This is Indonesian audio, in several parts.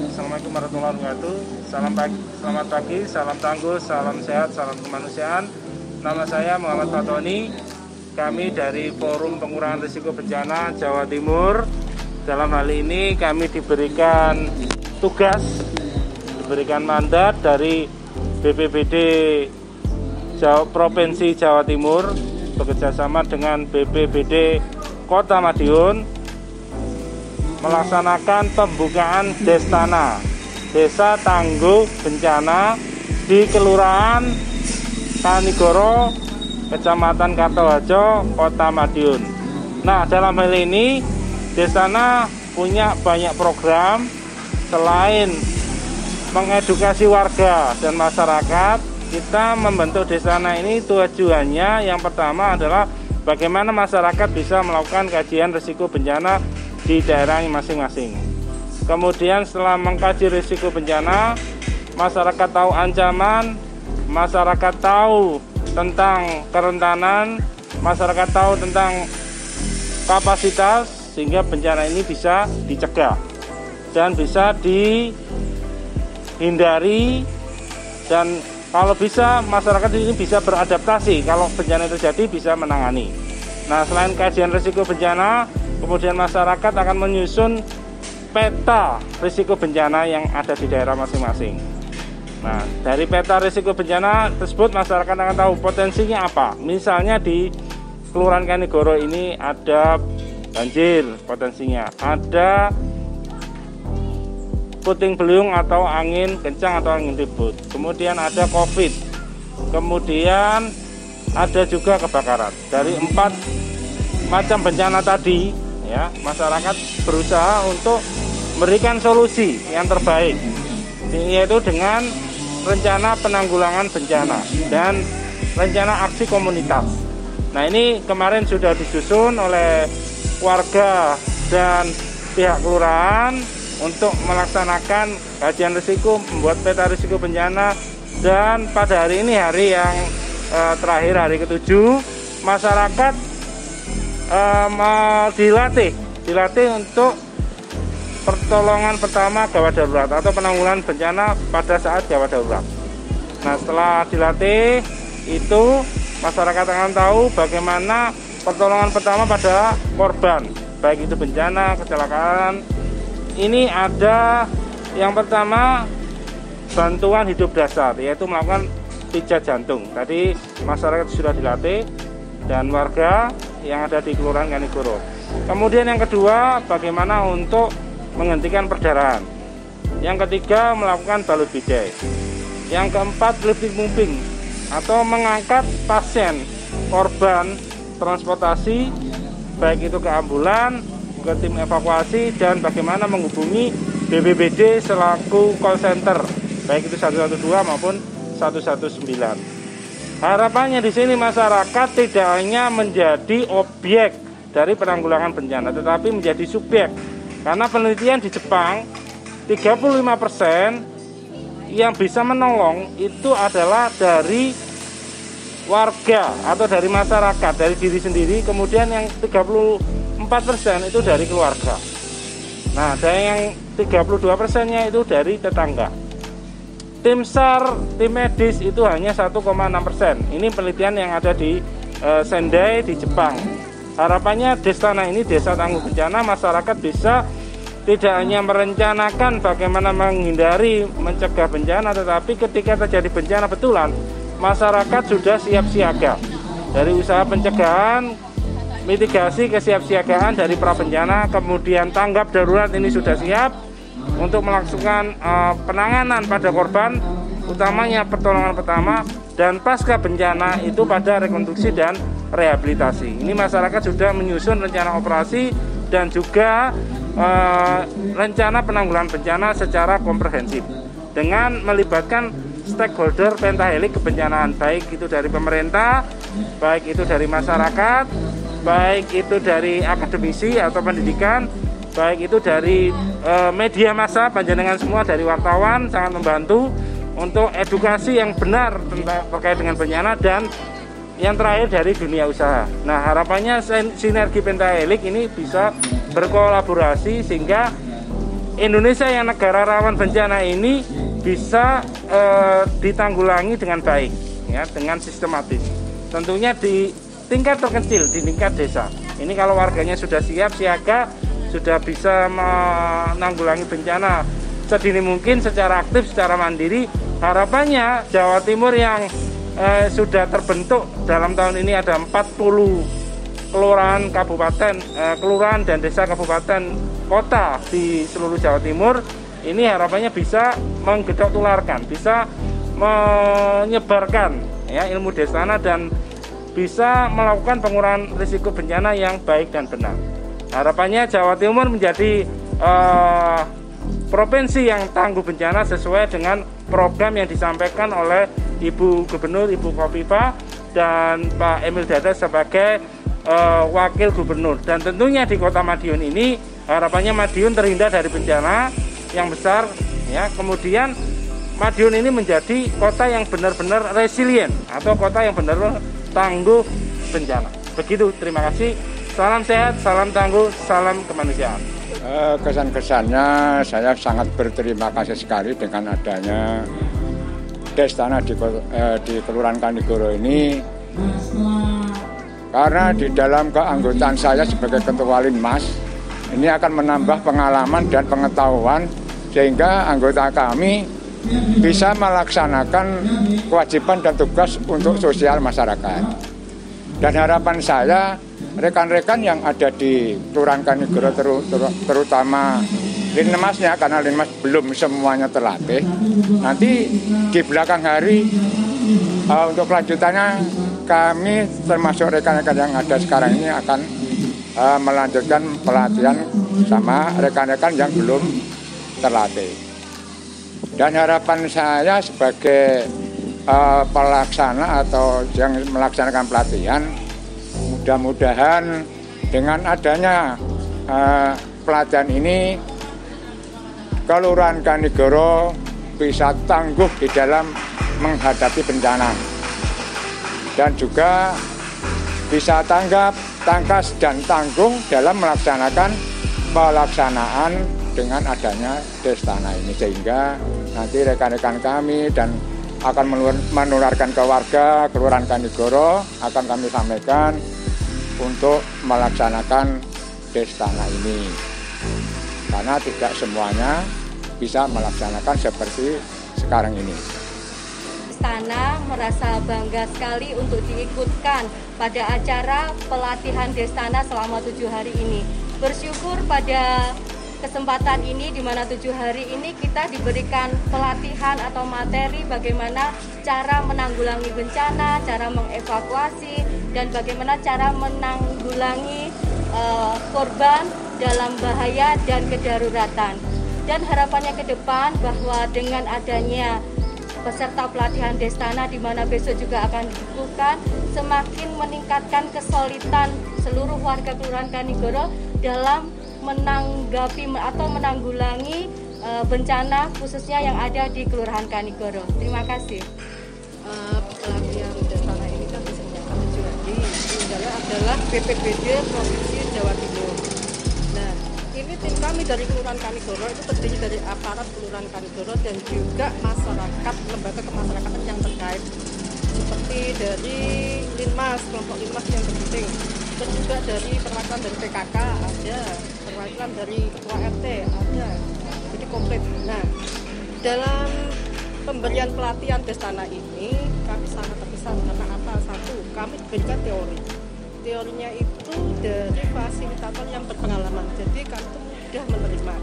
Baik, Assalamualaikum warahmatullahi wabarakatuh. Selamat pagi, salam tangguh, salam sehat, salam kemanusiaan. Nama saya Muhammad Fatoni. Kami dari Forum Pengurangan Risiko Bencana Jawa Timur. Dalam hal ini kami diberikan tugas, diberikan mandat dari BPBD Provinsi Jawa Timur bekerjasama dengan BPBD Kota Madiun melaksanakan pembukaan Destana Desa Tangguh Bencana di Kelurahan Kanigoro, Kecamatan Kartoharjo, Kota Madiun. Nah, dalam hal ini Destana punya banyak program. Selain mengedukasi warga dan masyarakat, kita membentuk Destana ini tujuannya yang pertama adalah bagaimana masyarakat bisa melakukan kajian risiko bencana di daerahnya masing-masing. Kemudian setelah mengkaji risiko bencana, masyarakat tahu ancaman, masyarakat tahu tentang kerentanan, masyarakat tahu tentang kapasitas, sehingga bencana ini bisa dicegah dan bisa dihindari, dan kalau bisa masyarakat ini bisa beradaptasi, kalau bencana terjadi bisa menangani. Nah, selain kajian risiko bencana, kemudian masyarakat akan menyusun peta risiko bencana yang ada di daerah masing-masing. Nah, dari peta risiko bencana tersebut masyarakat akan tahu potensinya apa. Misalnya di Kelurahan Kanigoro ini ada banjir potensinya, ada puting beliung atau angin kencang atau angin ribut, kemudian ada COVID, kemudian ada juga kebakaran. Dari 4 macam bencana tadi, ya, masyarakat berusaha untuk memberikan solusi yang terbaik, yaitu dengan rencana penanggulangan bencana dan rencana aksi komunitas. Nah, ini kemarin sudah disusun oleh warga dan pihak kelurahan untuk melaksanakan kajian risiko, membuat peta risiko bencana, dan pada hari ini, hari yang terakhir, hari ke-7, masyarakat dilatih untuk pertolongan pertama gawat darurat atau penanggulangan bencana pada saat gawat darurat. Nah, setelah dilatih itu masyarakat akan tahu bagaimana pertolongan pertama pada korban, baik itu bencana, kecelakaan. Ini ada yang pertama bantuan hidup dasar, yaitu melakukan pijat jantung. Tadi masyarakat sudah dilatih dan warga yang ada di Kelurahan Kanigoro. Kemudian yang kedua, bagaimana untuk menghentikan perdarahan. Yang ketiga, melakukan balut bidai. Yang keempat, lifting moving atau mengangkat pasien korban transportasi, baik itu ke ambulan, ke tim evakuasi, dan bagaimana menghubungi BPBD selaku call center, baik itu 112 maupun 119. Harapannya di sini masyarakat tidak hanya menjadi objek dari penanggulangan bencana, tetapi menjadi subjek. Karena penelitian di Jepang, 35% yang bisa menolong itu adalah dari warga atau dari masyarakat, dari diri sendiri. Kemudian yang 34% itu dari keluarga. Nah, dan yang 32%-nya itu dari tetangga. Tim SAR, tim medis itu hanya 1,6%. Ini penelitian yang ada di Sendai di Jepang. Harapannya Destana ini, Desa Tangguh Bencana, masyarakat bisa tidak hanya merencanakan bagaimana menghindari, mencegah bencana, tetapi ketika terjadi bencana betulan, masyarakat sudah siap siaga. Dari usaha pencegahan, mitigasi, kesiapsiagaan dari prabencana, kemudian tanggap darurat ini sudah siap untuk melakukan penanganan pada korban, utamanya pertolongan pertama, dan pasca bencana itu pada rekonstruksi dan rehabilitasi. Ini masyarakat sudah menyusun rencana operasi dan juga rencana penanggulangan bencana secara komprehensif dengan melibatkan stakeholder pentahelik kebencanaan, baik itu dari pemerintah, baik itu dari masyarakat, baik itu dari akademisi atau pendidikan, baik itu dari media massa, panjenengan semua, dari wartawan sangat membantu untuk edukasi yang benar tentang terkait dengan bencana, dan yang terakhir dari dunia usaha. Nah, harapannya sinergi pentahelik ini bisa berkolaborasi sehingga Indonesia yang negara rawan bencana ini bisa ditanggulangi dengan baik, ya, dengan sistematis. Tentunya di tingkat terkecil, di tingkat desa. Ini kalau warganya sudah siap siaga, sudah bisa menanggulangi bencana sedini mungkin secara aktif, secara mandiri. Harapannya Jawa Timur yang sudah terbentuk dalam tahun ini ada 40 kelurahan kabupaten, kelurahan dan desa kabupaten kota di seluruh Jawa Timur, ini harapannya bisa menggedok tularkan, bisa menyebarkan, ya, ilmu Destana dan bisa melakukan pengurangan risiko bencana yang baik dan benar. Harapannya Jawa Timur menjadi provinsi yang tangguh bencana sesuai dengan program yang disampaikan oleh Ibu Gubernur, Ibu Khofifah dan Pak Emil Dardak sebagai Wakil Gubernur. Dan tentunya di Kota Madiun ini harapannya Madiun terhindar dari bencana yang besar, ya. Kemudian Madiun ini menjadi kota yang benar-benar resilient atau kota yang benar-benar tangguh bencana. Begitu, terima kasih. Salam sehat, salam tangguh, salam kemanusiaan. Kesan-kesannya saya sangat berterima kasih sekali dengan adanya Destana di Kelurahan Kanigoro ini, karena di dalam keanggotaan saya sebagai Ketua Linmas ini akan menambah pengalaman dan pengetahuan sehingga anggota kami bisa melaksanakan kewajiban dan tugas untuk sosial masyarakat. Dan harapan saya, rekan-rekan yang ada di Kelurahan Kanigoro terutama Linmasnya, karena Linmas belum semuanya terlatih, nanti di belakang hari untuk kelanjutannya kami termasuk rekan-rekan yang ada sekarang ini akan melanjutkan pelatihan sama rekan-rekan yang belum terlatih. Dan harapan saya sebagai pelaksana atau yang melaksanakan pelatihan, mudah-mudahan dengan adanya pelatihan ini Kelurahan Kanigoro bisa tangguh di dalam menghadapi bencana dan juga bisa tanggap, tangkas dan tangguh dalam melaksanakan pelaksanaan dengan adanya Destana ini, sehingga nanti rekan-rekan kami dan akan menularkan ke warga Kelurahan Kanigoro akan kami sampaikan untuk melaksanakan Destana ini, karena tidak semuanya bisa melaksanakan seperti sekarang ini. Destana merasa bangga sekali untuk diikutkan pada acara pelatihan Destana selama 7 hari ini. Bersyukur pada kesempatan ini, di mana 7 hari ini kita diberikan pelatihan atau materi bagaimana cara menanggulangi bencana, cara mengevakuasi, dan bagaimana cara menanggulangi korban dalam bahaya dan kedaruratan. Dan harapannya ke depan bahwa dengan adanya peserta pelatihan Destana, di mana besok juga akan dibukukan, semakin meningkatkan kesulitan seluruh warga Kelurahan Kanigoro dalam menanggapi atau menanggulangi bencana khususnya yang ada di Kelurahan Kanigoro. Terima kasih. Pelatihan Destana ini kan diselenggarakan 7 hari. Ini adalah BPBD Provinsi Jawa Timur. Nah, ini tim kami dari Kelurahan Kanigoro itu terdiri dari aparat Kelurahan Kanigoro dan juga masyarakat, lembaga kemasyarakatan yang terkait, seperti dari Linmas, kelompok Linmas yang terpenting, terus juga dari perwakilan dari PKK ada, perwakilan dari Ketua RT ada, jadi komplit. Nah, dalam pemberian pelatihan Destana ini kami sangat terkesan karena apa? Satu, kami diberikan teori. Teorinya itu dari fasilitator yang berpengalaman, jadi kami itu mudah menerima.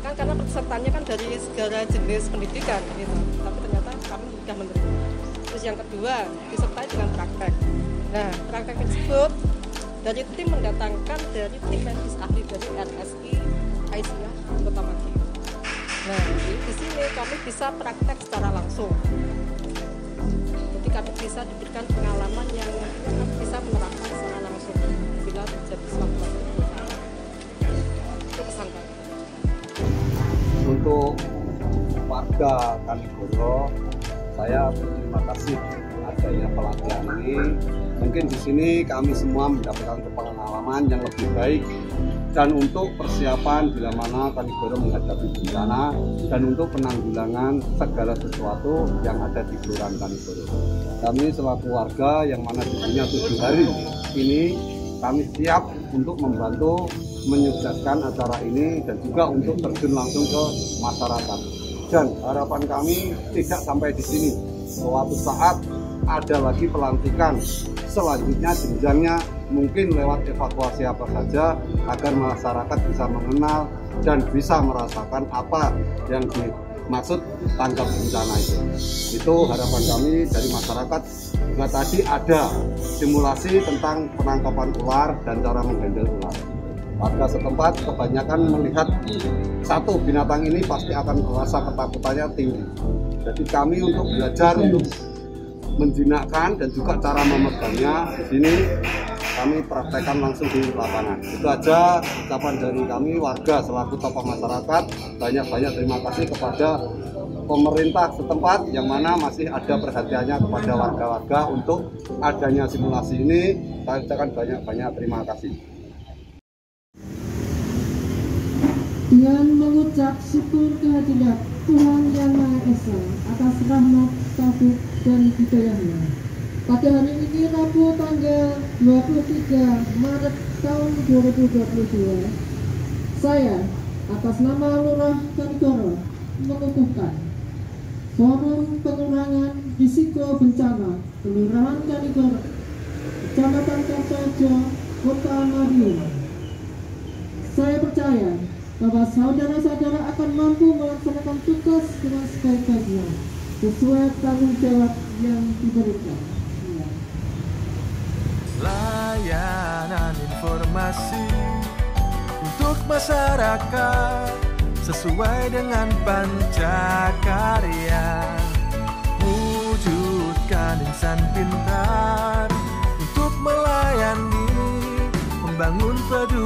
Kan karena pesertanya kan dari segala jenis pendidikan gitu, tapi ternyata kami mudah menerima. Terus yang kedua, disertai dengan praktek. Nah, praktek tersebut dari tim mendatangkan dari tim medis ahli dari RSI Aisyah Kota Madiun. Nah, di sini kami bisa praktek secara langsung. Jadi kami bisa diberikan pengalaman yang kami bisa menerapkan secara langsung bila terjadi suatu bencana. Itu pesan kami. Untuk warga Kanigoro, saya berterima kasih adanya pelatihan ini. Mungkin di sini kami semua mendapatkan pengalaman yang lebih baik dan untuk persiapan bila mana Kanigoro menghadapi bencana dan untuk penanggulangan segala sesuatu yang ada di Kelurahan Kanigoro. Kami selaku warga yang mana dipunya 7 hari ini, kami siap untuk membantu menyukseskan acara ini dan juga untuk terjun langsung ke masyarakat. Dan harapan kami tidak sampai di sini. Suatu saat ada lagi pelantikan selanjutnya, jenjangnya mungkin lewat evakuasi apa saja agar masyarakat bisa mengenal dan bisa merasakan apa yang dimaksud tanggap bencana itu. Itu harapan kami dari masyarakat. Nah, tadi ada simulasi tentang penangkapan ular dan cara menghandle ular. Warga setempat kebanyakan melihat satu binatang ini pasti akan merasa ketakutannya tinggi. Jadi kami untuk belajar untuk menjinakkan dan juga cara memegangnya di sini kami praktekkan langsung di lapangan. Itu aja ucapan dari kami warga selaku tokoh masyarakat. Banyak-banyak terima kasih kepada pemerintah setempat yang mana masih ada perhatiannya kepada warga-warga untuk adanya simulasi ini. Saya ucapkan banyak-banyak terima kasih. Dengan mengucap syukur kehadirat Tuhan Yang Maha Esa atas rahmat, taufik, dan hidayahnya. Pada hari ini Rabu tanggal 23 Maret tahun 2022, saya atas nama Lurah Kanigoro mengukuhkan Forum Pengurangan Risiko Bencana Kelurahan Kanigoro, Kecamatan Kartorejo, Kota Madiun. Saya percaya bahwa saudara-saudara akan mampu melaksanakan tugas dengan sebaik-baiknya sesuai tanggung jawab yang diberikan. Layanan informasi untuk masyarakat sesuai dengan pancakarya, wujudkan insan pintar untuk melayani, membangun peduli.